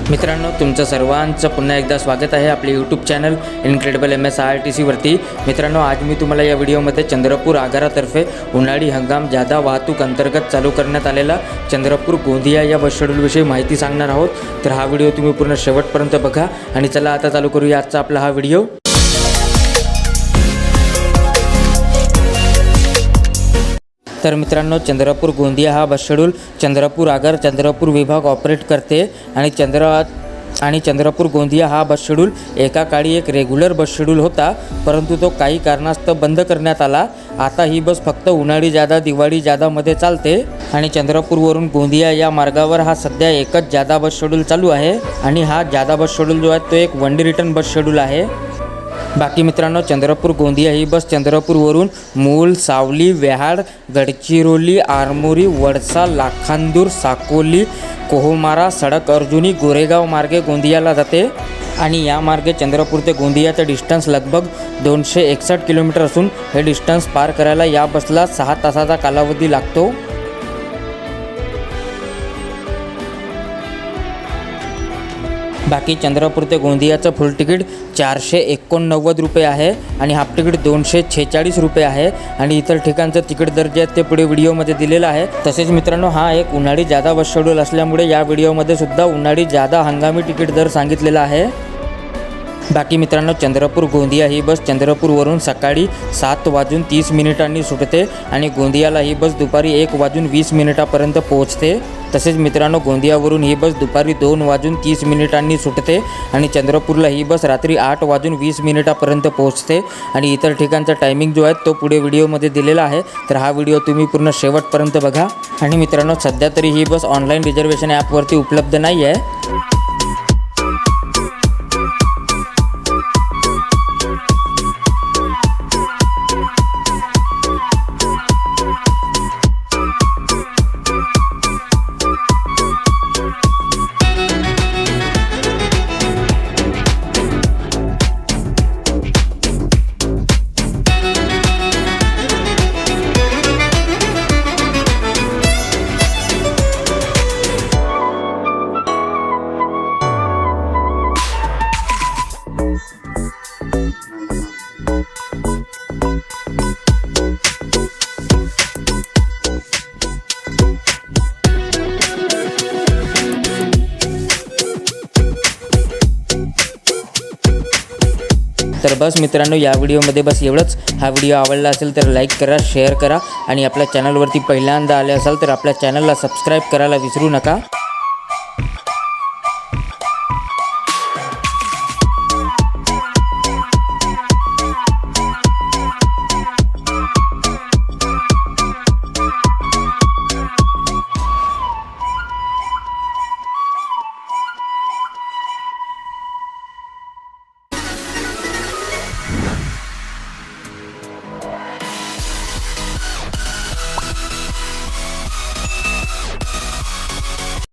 मित्रांनो, तुमचं सर्वांचं पुन्हा एकदा स्वागत आहे आपले यूट्यूब चॅनल इनक्रेडिबल MSIRTC वरती। मित्रांनो, आज मी तुम्हाला या व्हिडिओमध्ये चंद्रपूर आगारातर्फे उन्हाळी हंगाम जादा वाहतूक अंतर्गत चालू करण्यात आलेला चंद्रपूर गोंदिया या बस शेड्यूलविषयी माहिती सांगणार आहोत। तर हा व्हिडिओ तुम्ही पूर्ण शेवटपर्यंत बघा आणि चला आता चालू करूया आजचा आपला हा व्हिडिओ। तर मित्रांनो, चंद्रपूर गोंदिया हा बस शेड्यूल चंद्रपूर आगार चंद्रपूर विभाग ऑपरेट करते आणि चंद्रपूर गोंदिया हा बस शेड्यूल एका काळी एक रेग्युलर बस शेड्यूल होता, परंतु तो काही कारणास्तव बंद करण्यात आला। आता ही बस फक्त उन्हाळी जादा दिवाळी जादामध्ये चालते आणि चंद्रपूरवरून गोंदिया या मार्गावर हा सध्या एकच जादा बस शेड्यूल चालू आहे आणि हा जादा बस शेड्यूल जो आहे तो एक वन डे रिटर्न बस शेड्यूल आहे। बाकी मित्रांनो, चंद्रपूर गोंदिया ही बस चंद्रपूरवरून मूल, सावली, व्याहाड, गडचिरोली, आरमोरी, वडसा, लाखांदूर, साकोली, कोहमारा, सडक अर्जुनी, गोरेगाव मार्गे गोंदियाला जाते आणि या मार्गे चंद्रपूर ते गोंदियाचं डिस्टन्स लगभग 261 किलोमीटर असून हे डिस्टन्स पार करायला या बसला 6 तासाचा कालावधी लागतो। बाकी चंद्रपूर ते गोंदियाचं फुल तिकीट 489 रुपये आहे आणि हाफ तिकीट 246 रुपये आहे आणि इतर ठिकाणचं तिकीट दर जे आहे ते पुढे व्हिडिओमध्ये दिलेलं आहे। तसेच मित्रांनो, हा एक उन्हाळी जादा बस शेड्यूल असल्यामुळे या व्हिडिओमध्ये सुद्धा उन्हाळी जादा हंगामी तिकीट दर सांगितलेला आहे। बाकी मित्रांनो, चंद्रपूर गोंदिया ही बस चंद्रपूरवरून सकाळी 7:30 सुटते आणि गोंदियाला ही बस दुपारी 1:20 पोहोचते। तसेच मित्रांनो, गोंदियावरून ही बस दुपारी 2:30 सुटते आणि चंद्रपूरला ही बस रात्री 8:20 पोहोचते आणि इतर ठिकाणचा टायमिंग जो आहे तो पुढे व्हिडिओमध्ये दिलेला आहे। तर हा व्हिडिओ तुम्ही पूर्ण शेवटपर्यंत बघा। आणि मित्रांनो, सध्या तरी ही बस ऑनलाईन रिझर्वेशन ॲपवरती उपलब्ध नाही आहे। तर बस मित्रांनो, या व्हिडिओमध्ये बस एवढंच। हा व्हिडिओ आवडला असेल तर लाईक करा, शेअर करा आणि आपल्या चॅनलवरती पहिल्यांदा आले असाल तर आपल्या चॅनलला सबस्क्राईब करायला विसरू नका।